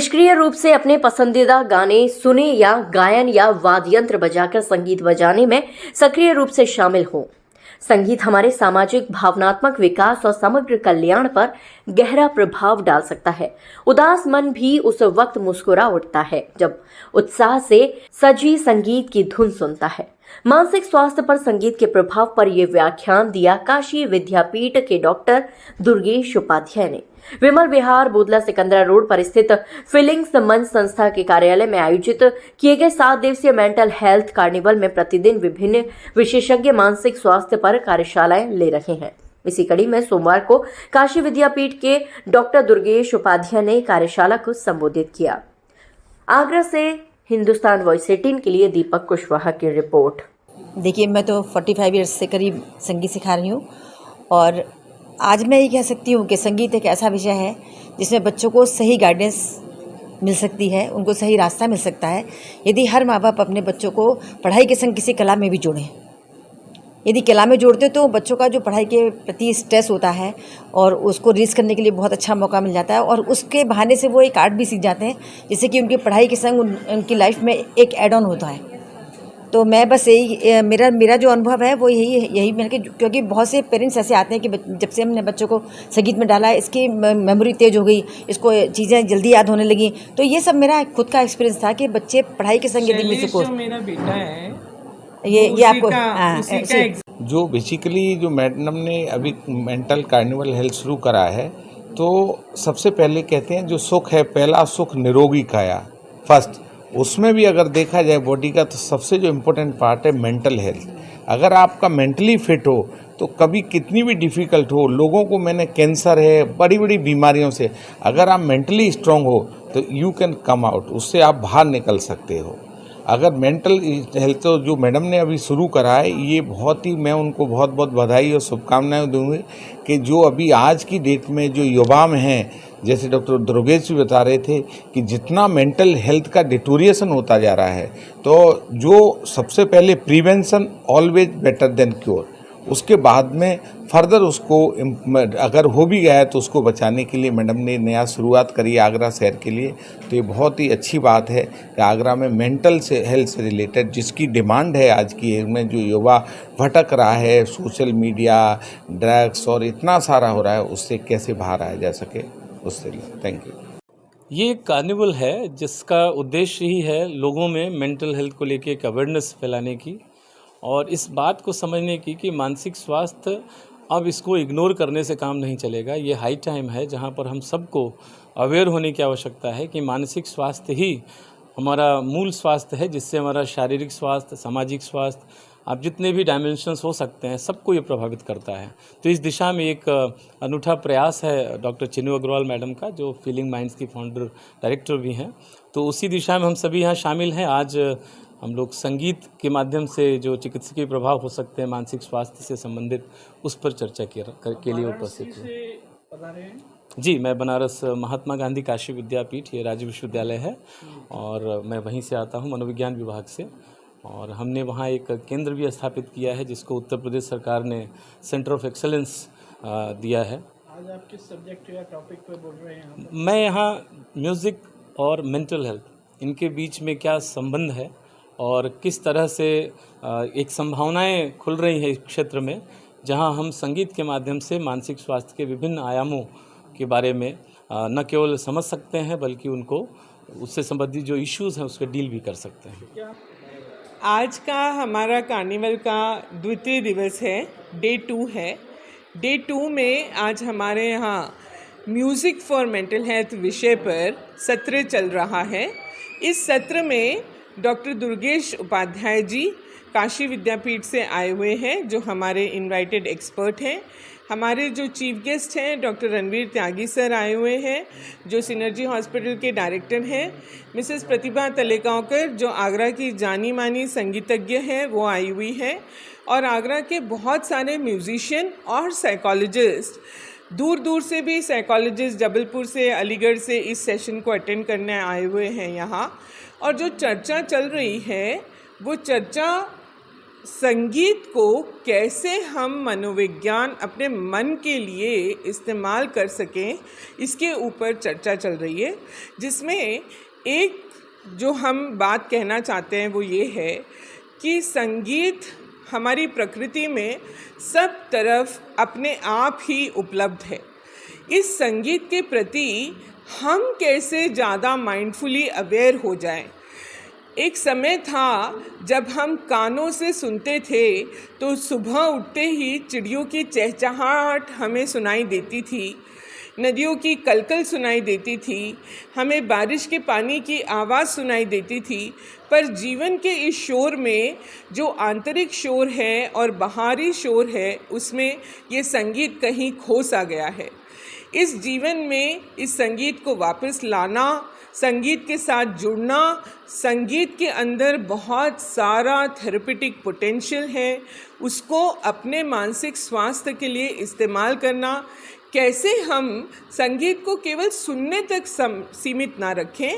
निष्क्रिय रूप से अपने पसंदीदा गाने सुने या गायन या वाद्य यंत्र बजाकर संगीत बजाने में सक्रिय रूप से शामिल हो। संगीत हमारे सामाजिक भावनात्मक विकास और समग्र कल्याण पर गहरा प्रभाव डाल सकता है। उदास मन भी उस वक्त मुस्कुरा उठता है जब उत्साह से सजी संगीत की धुन सुनता है। मानसिक स्वास्थ्य पर संगीत के प्रभाव पर यह व्याख्यान दिया काशी विद्यापीठ के डॉक्टर दुर्गेश उपाध्याय ने। विमल विहार बोदला सिकंदरा रोड पर स्थित फीलिंग्स मंच संस्था के कार्यालय में आयोजित किए गए 7 दिवसीय मेंटल हेल्थ कार्निवल में प्रतिदिन विभिन्न विशेषज्ञ मानसिक स्वास्थ्य पर कार्यशालाएं ले रहे हैं। इसी कड़ी में सोमवार को काशी विद्यापीठ के डॉक्टर दुर्गेश उपाध्याय ने कार्यशाला को संबोधित किया। आगरा से हिंदुस्तान वॉइस 18 के लिए दीपक कुशवाहा की रिपोर्ट। देखिए, मैं तो 45 ईयर्स से करीब संगीत सिखा रही हूँ और आज मैं ये कह सकती हूँ कि संगीत एक ऐसा विषय है जिसमें बच्चों को सही गाइडेंस मिल सकती है, उनको सही रास्ता मिल सकता है यदि हर माँ बाप अपने बच्चों को पढ़ाई के संग किसी कला में भी जोड़ें। यदि कला में जोड़ते तो बच्चों का जो पढ़ाई के प्रति स्ट्रेस होता है और उसको रिलीज़ करने के लिए बहुत अच्छा मौका मिल जाता है और उसके बहाने से वो एक आर्ट भी सीख जाते हैं जिससे कि उनकी पढ़ाई के संग उनकी लाइफ में एक एड ऑन होता है। तो मैं बस यही मेरा जो अनुभव है वो यही मैंने क्योंकि बहुत से पेरेंट्स ऐसे आते हैं कि जब से हमने बच्चों को संगीत में डाला इसकी मेमोरी तेज हो गई, इसको चीज़ें जल्दी याद होने लगी। तो ये सब मेरा खुद का एक्सपीरियंस था कि बच्चे पढ़ाई के संग यदि म्यूजिक को मेरा बेटा है ये आपको जो बेसिकली जो मैडम ने अभी मेंटल कार्निवल हेल्थ शुरू करा है तो सबसे पहले कहते हैं जो सुख है, पहला सुख निरोगी काया फर्स्ट। उसमें भी अगर देखा जाए बॉडी का तो सबसे जो इम्पोर्टेंट पार्ट है मेंटल हेल्थ। अगर आपका मेंटली फिट हो तो कभी कितनी भी डिफ़िकल्ट हो, लोगों को मैंने कैंसर है, बड़ी बड़ी बीमारियों से, अगर आप मेंटली स्ट्रांग हो तो यू कैन कम आउट, उससे आप बाहर निकल सकते हो। अगर मेंटल हेल्थ तो जो मैडम ने अभी शुरू करा है ये बहुत ही, मैं उनको बहुत बहुत बधाई और शुभकामनाएं दूंगी कि जो अभी आज की डेट में जो युवा में हैं, जैसे डॉक्टर दुर्गेश जी बता रहे थे कि जितना मेंटल हेल्थ का डिटोरिएशन होता जा रहा है तो जो सबसे पहले prevention always better than cure, उसके बाद में फर्दर उसको अगर हो भी गया है तो उसको बचाने के लिए मैडम ने नया शुरुआत करी आगरा शहर के लिए। तो ये बहुत ही अच्छी बात है कि आगरा में मेंटल से हेल्थ से रिलेटेड जिसकी डिमांड है आज की एज में, जो युवा भटक रहा है सोशल मीडिया, ड्रग्स और इतना सारा हो रहा है, उससे कैसे बाहर आया जा सके उससे। Thank you. ये एक कार्निवल है जिसका उद्देश्य ही है लोगों में मेंटल हेल्थ को लेके एक अवेयरनेस फैलाने की और इस बात को समझने की कि मानसिक स्वास्थ्य अब इसको इग्नोर करने से काम नहीं चलेगा। ये हाई टाइम है जहाँ पर हम सबको अवेयर होने की आवश्यकता है कि मानसिक स्वास्थ्य ही हमारा मूल स्वास्थ्य है, जिससे हमारा शारीरिक स्वास्थ्य, सामाजिक स्वास्थ्य, आप जितने भी डायमेंशंस हो सकते हैं सबको ये प्रभावित करता है। तो इस दिशा में एक अनूठा प्रयास है डॉक्टर चिन्नू अग्रवाल मैडम का, जो फीलिंग माइंड्स की फाउंडर डायरेक्टर भी हैं। तो उसी दिशा में हम सभी यहाँ शामिल हैं। आज हम लोग संगीत के माध्यम से जो चिकित्सकीय प्रभाव हो सकते हैं मानसिक स्वास्थ्य से संबंधित, उस पर चर्चा के लिए उपस्थित हैं। जी, मैं बनारस महात्मा गांधी काशी विद्यापीठ, ये राज्य विश्वविद्यालय है और मैं वहीं से आता हूँ मनोविज्ञान विभाग से। और हमने वहाँ एक केंद्र भी स्थापित किया है जिसको उत्तर प्रदेश सरकार ने सेंटर ऑफ एक्सेलेंस दिया है। आज आप किस सब्जेक्ट या टॉपिक पर बोल रहे हैं? मैं यहाँ म्यूज़िक और मेंटल हेल्थ, इनके बीच में क्या संबंध है और किस तरह से एक संभावनाएं खुल रही हैं इस क्षेत्र में, जहां हम संगीत के माध्यम से मानसिक स्वास्थ्य के विभिन्न आयामों के बारे में न केवल समझ सकते हैं बल्कि उनको उससे संबंधित जो इश्यूज़ हैं उसके डील भी कर सकते हैं। आज का हमारा कार्निवल का द्वितीय दिवस है, डे 2 है। डे 2 में आज हमारे यहाँ म्यूज़िक फॉर मेंटल हेल्थ विषय पर सत्र चल रहा है। इस सत्र में डॉक्टर दुर्गेश उपाध्याय जी काशी विद्यापीठ से आए हुए हैं, जो हमारे इनवाइटेड एक्सपर्ट हैं। हमारे जो चीफ गेस्ट हैं डॉक्टर रणवीर त्यागी सर आए हुए हैं, जो सिनर्जी हॉस्पिटल के डायरेक्टर हैं। मिसेस प्रतिभा तलेगांवकर, जो आगरा की जानी मानी संगीतज्ञ हैं, वो आई हुई हैं। और आगरा के बहुत सारे म्यूजिशियन और साइकोलॉजिस्ट, दूर दूर से भी साइकोलॉजिस्ट जबलपुर से, अलीगढ़ से इस सेशन को अटेंड करने आए हुए हैं यहाँ। और जो चर्चा चल रही है वो चर्चा संगीत को कैसे हम मनोविज्ञान अपने मन के लिए इस्तेमाल कर सकें, इसके ऊपर चर्चा चल रही है, जिसमें एक जो हम बात कहना चाहते हैं वो ये है कि संगीत हमारी प्रकृति में सब तरफ अपने आप ही उपलब्ध है। इस संगीत के प्रति हम कैसे ज़्यादा माइंडफुली अवेयर हो जाएं। एक समय था जब हम कानों से सुनते थे तो सुबह उठते ही चिड़ियों की चहचहाहट हमें सुनाई देती थी, नदियों की कलकल सुनाई देती थी, हमें बारिश के पानी की आवाज़ सुनाई देती थी। पर जीवन के इस शोर में जो आंतरिक शोर है और बाहरी शोर है, उसमें ये संगीत कहीं खो सा गया है। इस जीवन में इस संगीत को वापस लाना, संगीत के साथ जुड़ना, संगीत के अंदर बहुत सारा थेरेपेटिक पोटेंशियल है, उसको अपने मानसिक स्वास्थ्य के लिए इस्तेमाल करना, कैसे हम संगीत को केवल सुनने तक सीमित ना रखें।